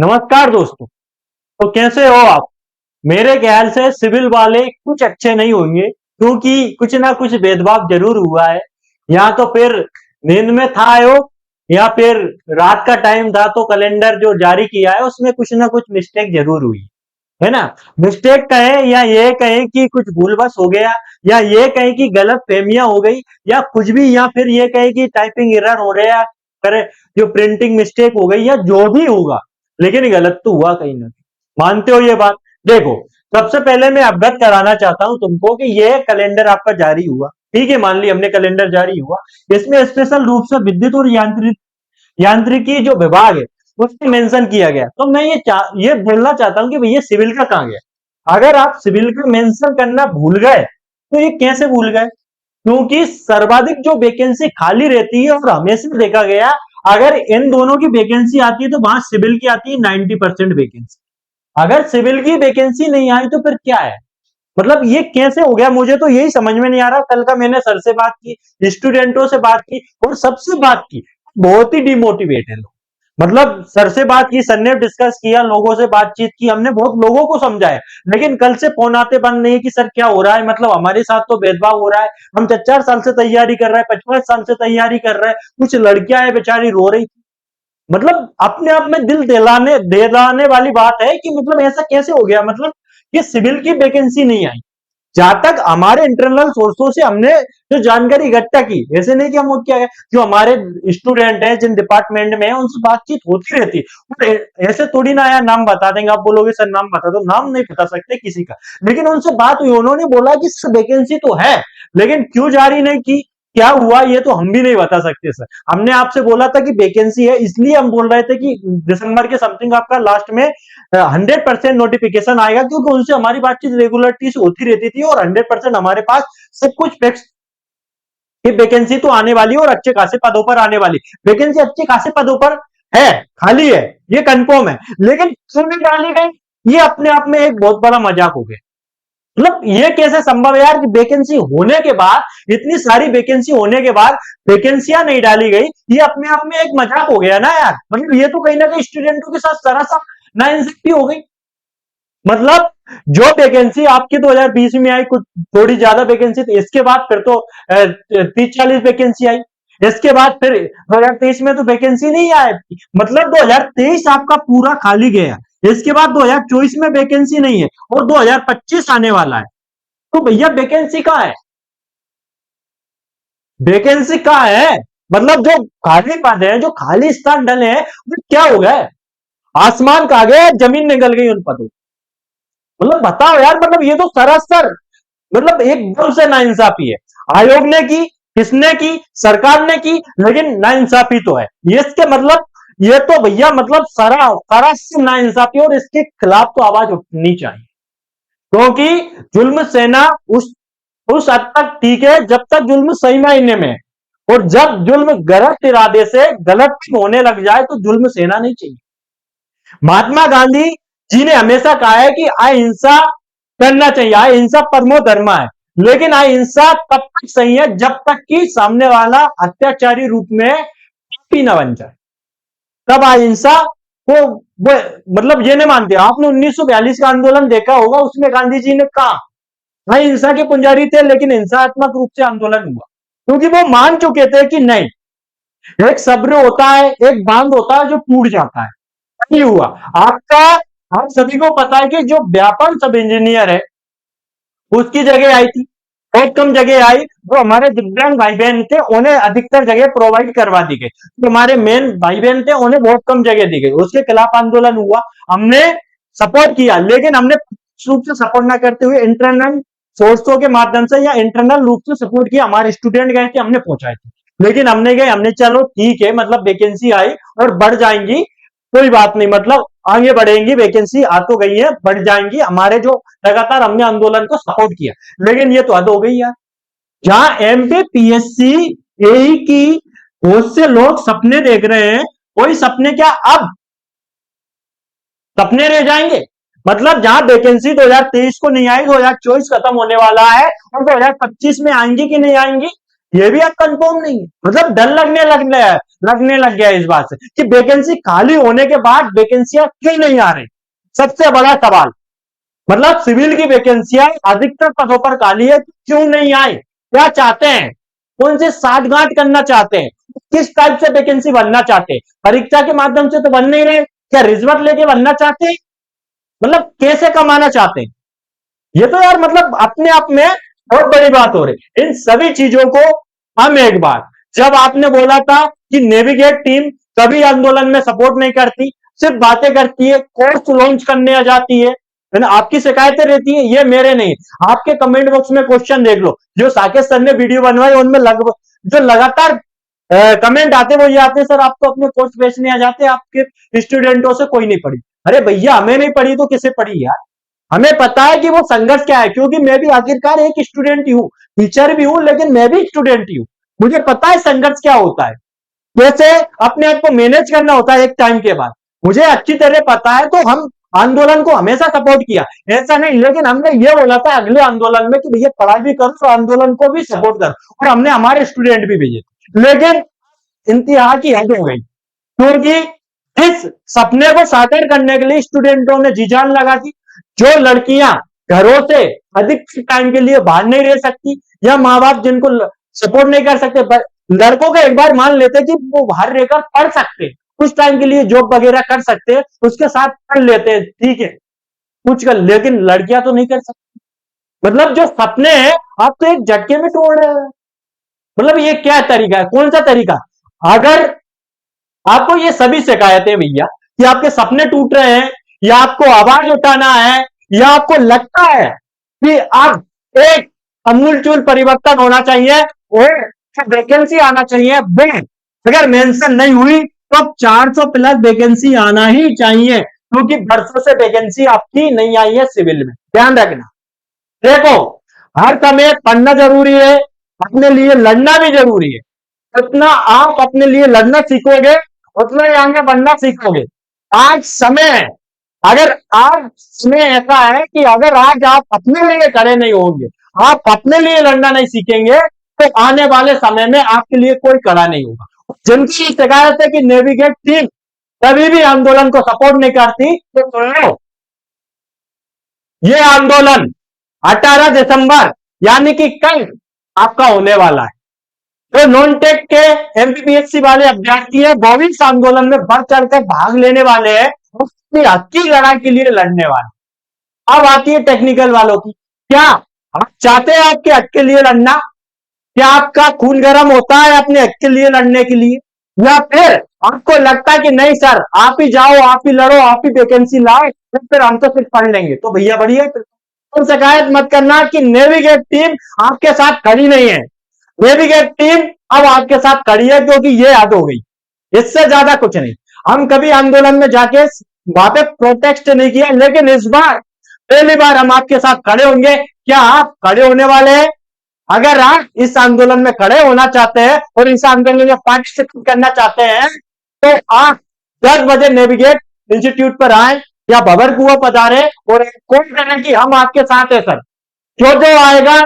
नमस्कार दोस्तों। तो कैसे हो आप? मेरे ख्याल से सिविल वाले कुछ अच्छे नहीं होंगे, क्योंकि कुछ ना कुछ भेदभाव जरूर हुआ है। या तो फिर नींद में था योग, या फिर रात का टाइम था तो कैलेंडर जो जारी किया है उसमें कुछ ना कुछ मिस्टेक जरूर हुई है ना। मिस्टेक कहें या ये कहें कि कुछ भूलवश हो गया, या ये कहें कि गलत फहमियां हो गई, या कुछ भी, या फिर ये कहें कि टाइपिंग एरर हो रहा है, करे जो प्रिंटिंग मिस्टेक हो गई, या जो भी होगा, लेकिन गलत तो हुआ कहीं ना कहीं। मानते हो ये बात? देखो, सबसे पहले मैं अवगत कराना चाहता हूं तुमको कि ये कैलेंडर आपका जारी हुआ, ठीक है, मान ली हमने कैलेंडर जारी हुआ। इसमें स्पेशल रूप से विद्युत और यांत्रिकी जो विभाग है उसमें मेंशन किया गया। तो मैं ये बोलना चाहता हूं कि भैया सिविल का कहां गया? अगर आप सिविल का मेंशन करना भूल गए तो ये कैसे भूल गए? क्योंकि सर्वाधिक जो वैकेंसी खाली रहती है, और हमेशा देखा गया, अगर इन दोनों की वैकेंसी आती है तो वहां सिविल की आती है 90% वैकेंसी। अगर सिविल की वैकेंसी नहीं आई तो फिर क्या है? मतलब ये कैसे हो गया? मुझे तो यही समझ में नहीं आ रहा। कल का मैंने सर से बात की, स्टूडेंटों से बात की, और सबसे बात की, बहुत ही डिमोटिवेट है लोग। मतलब सर से बात की, सर ने डिस्कस किया, लोगों से बातचीत की, हमने बहुत लोगों को समझाया, लेकिन कल से फोन आते बंद नहीं कि सर क्या हो रहा है, मतलब हमारे साथ तो भेदभाव हो रहा है। हम 4 साल से तैयारी कर रहे हैं, 55 साल से तैयारी कर रहे हैं। कुछ लड़कियां है बेचारी रो रही थी। मतलब अपने आप में दिल दिलाने वाली बात है कि मतलब ऐसा कैसे हो गया? मतलब ये सिविल की वैकेंसी नहीं आई। जहां तक हमारे इंटरनल सोर्सों से हमने जो जानकारी इकट्ठा की, ऐसे नहीं कि हम क्या है, जो हमारे स्टूडेंट हैं जिन डिपार्टमेंट में है उनसे बातचीत होती रहती है। ऐसे थोड़ी ना यार नाम बता देंगे, आप बोलोगे सर नाम बता दो, नाम नहीं बता सकते किसी का। लेकिन उनसे बात हुई, उन्होंने बोला कि वैकेंसी तो है, लेकिन क्यों जारी नहीं की, क्या हुआ, ये तो हम भी नहीं बता सकते सर। हमने आपसे बोला था कि वैकेंसी है, इसलिए हम बोल रहे थे कि दिसंबर के समथिंग आपका लास्ट में 100% नोटिफिकेशन आएगा, क्योंकि उनसे हमारी बातचीत रेगुलरिटी से होती रहती थी, और 100% हमारे पास सब कुछ फैक्ट्स कि वैकेंसी तो आने वाली है, और अच्छे खासे पदों पर आने वाली। वैकेंसी अच्छे खासे पदों पर है, खाली है, ये कंफर्म है, लेकिन क्यों नहीं डाली गई, ये अपने आप में एक बहुत बड़ा मजाक हो गया। मतलब ये कैसे संभव है यार कि वैकेंसी होने के बाद, इतनी सारी वैकेंसी होने के बाद वैकेंसियां नहीं डाली गई? ये अपने आप में एक मजाक हो गया ना यार। मतलब ये तो कहीं ना कहीं स्टूडेंटों के साथ सरासर नाइंसाफी हो गई। मतलब जो वैकेंसी आपकी 2020 में आई, कुछ थोड़ी ज्यादा वैकेंसी थी, इसके बाद फिर तो 30-40 वैकेंसी आई। इसके बाद फिर 2023 में तो वैकेंसी नहीं आई। मतलब 2023 आपका पूरा खाली गया। इसके बाद 2024 में वैकेंसी नहीं है, और 2025 आने वाला है। तो भैया वैकेंसी कहां है? वैकेंसी कहां है? मतलब जो खाली पद है, जो खाली स्थान डले हैं, वो क्या हो गए? आसमान कहा गया, जमीन निकल गई उन पदों। मतलब बताओ यार, मतलब ये तो सरासर, मतलब एकदम से नाइंसाफी है। आयोग ने की, किसने की? सरकार ने की, लेकिन नाइंसाफी तो है ये। इसके मतलब ये तो भैया मतलब सरासर नाइंसाफी, और इसके खिलाफ तो आवाज उठनी चाहिए। क्योंकि जुल्म सेना उस हद तक ठीक है जब तक जुल्म सही मायने में, और जब जुल्म गलत इरादे से गलत होने लग जाए तो जुल्म सेना नहीं चाहिए। महात्मा गांधी जी ने हमेशा कहा है कि अहिंसा करना चाहिए, अहिंसा परमो धर्म है। लेकिन अहिंसा तब तक सही है जब तक कि सामने वाला अत्याचारी रूप में पापी न बन जाए। तब अहिंसा को वो मतलब ये नहीं मानते। आपने 1942 का आंदोलन देखा होगा, उसमें गांधी जी ने कहा अहिंसा के पुजारी थे, लेकिन हिंसात्मक रूप से आंदोलन हुआ, क्योंकि वो मान चुके थे कि नहीं, एक सब्र होता है, एक बांध होता है जो टूट जाता है। नहीं हुआ आपका। आप सभी को पता है कि जो व्यापम सब इंजीनियर है उसकी जगह आई थी, बहुत कम जगह आई। जो हमारे दिव्यांग भाई बहन थे उन्हें अधिकतर जगह प्रोवाइड करवा दी गई। जो हमारे मेन भाई बहन थे उन्हें बहुत कम जगह दी गई। उसके खिलाफ आंदोलन हुआ, हमने सपोर्ट किया, लेकिन हमने रूप से सपोर्ट ना करते हुए इंटरनल सोर्सों के माध्यम से या इंटरनल रूप से सपोर्ट किया। हमारे स्टूडेंट गए थे, हमने पहुंचाए थे, लेकिन हमने गए, हमने चलो ठीक है, मतलब वैकेंसी आई और बढ़ जाएंगी, कोई बात नहीं, मतलब आगे बढ़ेंगी, वैकेंसी आ तो गई है, बढ़ जाएंगी, हमारे जो लगातार हमने आंदोलन को सपोर्ट किया। लेकिन ये तो हद हो गई यार। जहां एमपीपीएससी एई की बहुत से लोग सपने देख रहे हैं, वही सपने क्या अब सपने रह जाएंगे? मतलब जहां वैकेंसी 2023 को नहीं आई, 2024 खत्म होने वाला है, और 2025 में आएंगी कि नहीं आएंगी, ये भी अब कंफर्म नहीं है। मतलब डर लगने लग गया इस बात से कि वैकेंसी खाली होने के बाद वैकेंसियां क्यों नहीं आ रही। सबसे बड़ा सवाल, मतलब सिविल की वैकेंसियां अधिकतर पदों पर खाली है, क्यों नहीं आई, क्या चाहते हैं, कौन से साठगांठ करना चाहते हैं, किस टाइप से वैकेंसी बनना चाहते हैं, परीक्षा के माध्यम से तो बन नहीं रहे, क्या रिश्वत लेके बनना चाहते हैं, मतलब कैसे कमाना चाहते हैं। ये तो यार मतलब अपने आप में बहुत बड़ी बात हो रही। इन सभी चीजों को हम एक बार, जब आपने बोला था कि नेविगेट टीम कभी आंदोलन में सपोर्ट नहीं करती, सिर्फ बातें करती है, कोर्स लॉन्च करने आ जाती है ना, आपकी शिकायतें रहती है, ये मेरे नहीं, आपके कमेंट बॉक्स में क्वेश्चन देख लो, जो साकेत सर ने वीडियो बनवाई उनमें जो लगातार कमेंट आते वो ये आते हैं, सर आपको अपने कोर्स बेचने आ जाते, आपके स्टूडेंटों से कोई नहीं पढ़ी। अरे भैया हमें नहीं पढ़ी तो किसे पढ़ी यार, हमें पता है कि वो संघर्ष क्या है, क्योंकि मैं भी आखिरकार एक स्टूडेंट ही हूं, टीचर भी हूं, लेकिन मैं भी स्टूडेंट ही हूं, मुझे पता है संघर्ष क्या होता है, कैसे अपने आप को मैनेज करना होता है एक टाइम के बाद, मुझे अच्छी तरह पता है। तो हम आंदोलन को हमेशा सपोर्ट किया, ऐसा नहीं, लेकिन हमने ये बोला था अगले आंदोलन में कि भैया पढ़ाई भी करो तो आंदोलन को भी सपोर्ट करो, और हमने हमारे स्टूडेंट भी भेजे, लेकिन इंतहा की हद हो गई, क्योंकि इस सपने को साकार करने के लिए स्टूडेंटों ने जी जान लगा दी। जो लड़कियां घरों से अधिक टाइम के लिए बाहर नहीं रह सकती, या माँ बाप जिनको सपोर्ट नहीं कर सकते, लड़कों को एक बार मान लेते कि वो बाहर रहकर पढ़ सकते, कुछ टाइम के लिए जॉब वगैरह कर सकते, उसके साथ पढ़ लेते, ठीक है कुछ कर, लेकिन लड़कियां तो नहीं कर सकती। मतलब जो सपने हैं आप तो एक झटके में तोड़ रहे हैं। मतलब ये क्या तरीका है, कौन सा तरीका। अगर आपको ये सभी शिकायतें भैया कि आपके सपने टूट रहे हैं, या आपको आवाज उठाना है, या आपको लगता है कि अब एक अमूलचूल परिवर्तन होना चाहिए और वैकेंसी आना चाहिए, अगर मेंशन नहीं हुई तो अब 400 प्लस वैकेंसी आना ही चाहिए, क्योंकि बरसों से वैकेंसी आपकी नहीं आई है सिविल में, ध्यान रखना। देखो हर समय पढ़ना जरूरी है, अपने लिए लड़ना भी जरूरी है, जितना आप अपने लिए लड़ना सीखोगे उतना ही आगे बढ़ना सीखोगे। आज समय है, अगर आज समय ऐसा है कि अगर आज आप अपने लिए खड़े नहीं होंगे, आप अपने लिए लड़ना नहीं सीखेंगे, तो आने वाले समय में आपके लिए कोई खड़ा नहीं होगा। जिनकी शिकायत है कि नेविगेट टीम कभी भी आंदोलन को सपोर्ट नहीं करती, तो सुन लो, ये आंदोलन 18 दिसंबर यानी कि कल आपका होने वाला है। जो नॉन टेक के एमपीपीएससी वाले अभ्यर्थी है वो भी इस आंदोलन में बढ़ चढ़कर भाग लेने वाले हैं, अपनी हक की लड़ाई के लिए लड़ने वाले। अब आती है टेक्निकल वालों की, क्या आप चाहते हैं आपके हक के लिए लड़ना, क्या आपका खून गर्म होता है अपने हक के लिए लड़ने के लिए, या फिर आपको लगता है कि नहीं सर आप ही जाओ, आप ही लड़ो, आप ही वैकेंसी लाओ, फिर हम तो सिर्फ पढ़ लेंगे, तो भैया बढ़िया, तो शिकायत मत करना कि नेविगेट टीम आपके साथ खड़ी नहीं है। नेविगेट टीम अब आपके साथ खड़ी है, क्योंकि ये याद हो गई, इससे ज्यादा कुछ नहीं। हम कभी आंदोलन में जाके वहां पे प्रोटेस्ट नहीं किया, लेकिन इस बार पहली बार हम आपके साथ खड़े होंगे। क्या आप खड़े होने वाले हैं? अगर आप इस आंदोलन में खड़े होना चाहते हैं और इस आंदोलन में पार्टिसिपेट करना चाहते हैं, तो आप 10 बजे नेविगेट इंस्टीट्यूट पर आए या भवर कुआ पधारे और कोशिश करें कि हम आपके साथ है सर। जो जो आएगा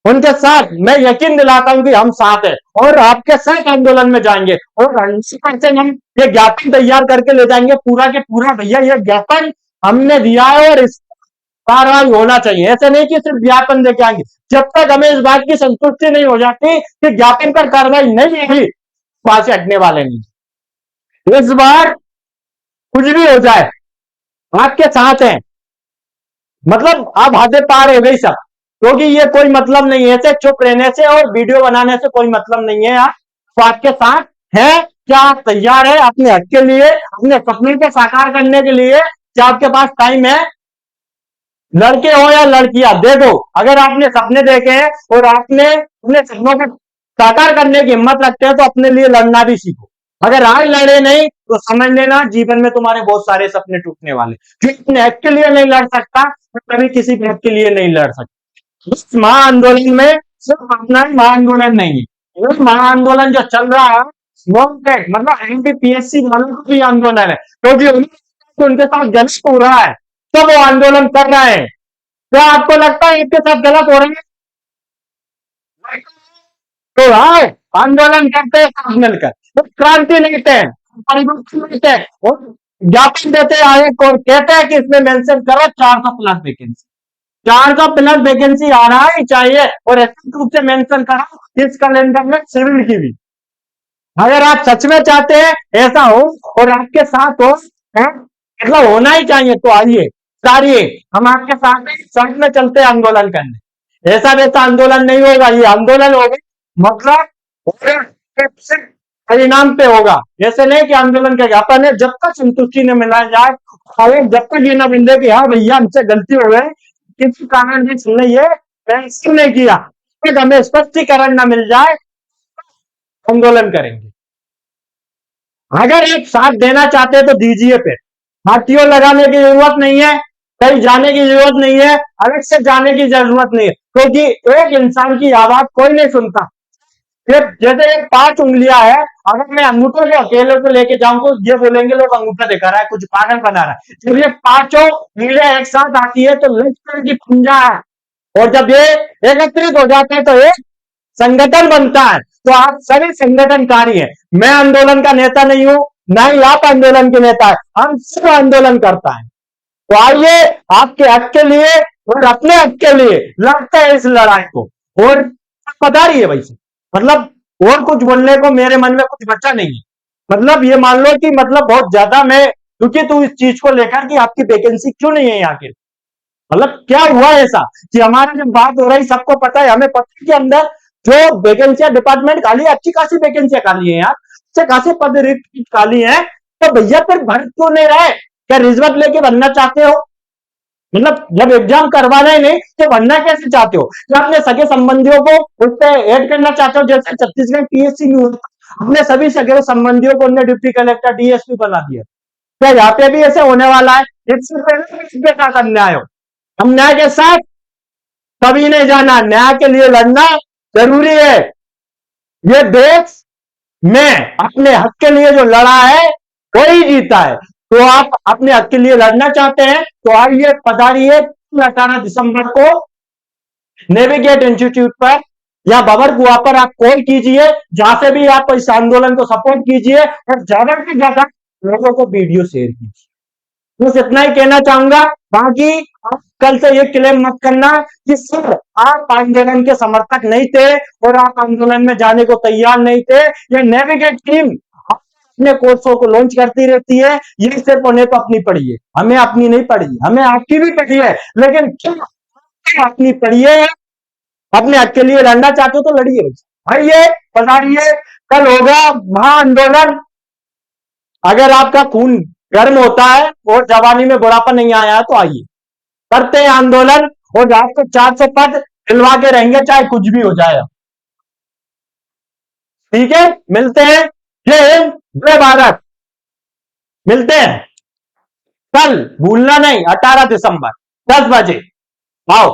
उनके साथ मैं यकीन दिलाता हूं कि हम साथ हैं और आपके साथ आंदोलन में जाएंगे, और 100% हम ये ज्ञापन तैयार करके ले जाएंगे पूरा के पूरा, भैया ये ज्ञापन हमने दिया है और इस कार्रवाई होना चाहिए। ऐसे नहीं कि सिर्फ ज्ञापन देके आएंगे, जब तक हमें इस बात की संतुष्टि नहीं हो जाती कि ज्ञापन पर कार्रवाई नहीं होगी, वहां से हटने वाले नहीं। इस बार कुछ भी हो जाए आपके साथ हैं, मतलब अब हदें पार हो गई सब, क्योंकि ये कोई मतलब नहीं है ऐसे चुप रहने से और वीडियो बनाने से, कोई मतलब नहीं है। आप तो आपके साथ है, क्या आप तैयार है अपने हक के लिए, अपने सपने को साकार करने के लिए? क्या आपके पास टाइम है? लड़के हो या लड़कियां, देखो अगर आपने सपने देखे हैं और आपने अपने सपनों को साकार करने की हिम्मत रखते हैं, तो अपने लिए लड़ना भी सीखो। अगर आज लड़े नहीं तो समझ लेना जीवन में तुम्हारे बहुत सारे सपने टूटने वाले। जो अपने हक के लिए नहीं लड़ सकता तो कभी किसी भी हक के लिए नहीं लड़ सकता। इस महा आंदोलन में सिर्फ अपना महा आंदोलन नहीं है, इस महा आंदोलन जो चल रहा है वो मतलब एमपीपीएससी वालों का भी आंदोलन है, क्योंकि उनके साथ गलत हो रहा है तो वो आंदोलन कर रहे हैं। क्या आपको लगता है इनके साथ गलत हो रहा है? तो आओ आंदोलन करते हैं साथ मिलकर, तो क्रांति लेते हैं, परिवर्तन लेते हैं और ज्ञापन देते हैं आयोग और कहते हैं कि इसमें मेंशन करो 400 प्लस वैकेंसी। 400 प्लस वैकेंसी आना ही चाहिए और स्पष्ट रूप से मेंशन करो इस कैलेंडर में सिविल की भी। अगर आप सच में चाहते हैं ऐसा हो और आपके साथ हो, है? मतलब होना ही चाहिए, तो आइए सारिए हम आपके साथ हैं, साथ में चलते हैं आंदोलन करने। ऐसा वैसा आंदोलन नहीं होगा, ये आंदोलन होगा मतलब होगा, सिर्फ परिणाम पे होगा। ऐसे नहीं कि आंदोलन का ज्ञापन है, जब तक संतुष्टि न मिला जाए और जब तक ये ना मिले कि हाँ भैया हमसे गलती हो गई, किसी कारण से सुनने ये कैंसिल नहीं किया, फिर हमें स्पष्टीकरण न मिल जाए, आंदोलन करेंगे। अगर एक साथ देना चाहते हैं तो दीजिए, फिर हाथियों लगाने की जरूरत नहीं है, कहीं जाने की जरूरत नहीं है, अलग से जाने की जरूरत नहीं है, क्योंकि एक इंसान की आवाज कोई नहीं सुनता। फिर जैसे ये 5 उंगलियां है, अगर मैं अंगूठे को अकेले को लेके जाऊंगा, ये बोलेंगे लोग अंगूठा दिखा रहा है, कुछ पागल बना रहा है। जब ये 5 उंगलियां एक साथ आती है तो लगता है कि पंजा है, और जब ये एकत्रित हो जाते हैं तो एक संगठन बनता है। तो आप सभी संगठनकारी हैं, मैं आंदोलन का नेता नहीं हूं, ना ही आप आंदोलन के नेता है, हम सब आंदोलन करता है। तो आइए आपके हक के लिए और अपने हक के लिए लड़ते हैं इस लड़ाई को, और पता रही है भाई से, मतलब और कुछ बोलने को मेरे मन में कुछ बचा नहीं है। मतलब ये मान लो कि मतलब बहुत ज्यादा मैं क्योंकि तू इस चीज को लेकर कि आपकी वैकेंसी क्यों नहीं है यहाँ के, मतलब क्या हुआ ऐसा कि हमारा जब बात हो रही सबको पता है, हमें पता है कि अंदर जो वैकेंसियां डिपार्टमेंट खाली है, अच्छी खासी वैकेंसियां खाली है, यार अच्छे खासे पद रिक्त खाली है, तो भैया फिर भर क्यों नहीं रहे? क्या रिश्वत लेके बनना चाहते हो? मतलब जब एग्जाम करवाना ही नहीं तो बनना कैसे चाहते हो? क्या अपने सगे संबंधियों को उस पर ऐड करना चाहते हो, जैसे छत्तीसगढ़ पीएससी में हुआ, अपने सभी सगे संबंधियों को उन्हें डिप्टी कलेक्टर डीएसपी बना दिया? क्या यहाँ पे भी ऐसे होने वाला है? इससे पहले इसके साथ अन्याय हो, हम न्याय के साथ कभी नहीं जाना, न्याय के लिए लड़ना जरूरी है। ये देश में अपने हक के लिए जो लड़ा है वही जीता है। तो आप अपने हक के लिए लड़ना चाहते हैं तो आइए पधारिए 18 दिसंबर को नेविगेट इंस्टीट्यूट पर या बबर कुआ पर आप कॉल कीजिए, जहां से भी आप इस आंदोलन को सपोर्ट कीजिए और ज्यादा से ज्यादा लोगों को वीडियो शेयर कीजिए। बस इतना ही कहना चाहूंगा। बाकी आप कल से ये क्लेम मत करना कि सर आप आंदोलन के समर्थक नहीं थे और आप आंदोलन में जाने को तैयार नहीं थे। ये नेविगेट टीम अपने कोर्सों को लॉन्च करती रहती है, ये सिर्फ उन्हें तो अपनी पड़ी है, हमें अपनी नहीं पड़ी, हमें आपकी भी पड़ी है, लेकिन क्या अपनी पड़ी है? अपने हक के लिए लड़ना चाहते हो तो लड़िए, आइए पधारिए, कल होगा महा आंदोलन। अगर आपका खून गर्म होता है और जवानी में बुढ़ापा नहीं आया है तो आइए करते हैं आंदोलन, और आपको 400 पद दिलवा के रहेंगे चाहे कुछ भी हो जाए। ठीक है, मिलते हैं। जय हिंद, जय भारत। मिलते हैं कल, भूलना नहीं, 18 दिसंबर 10 बजे आओ।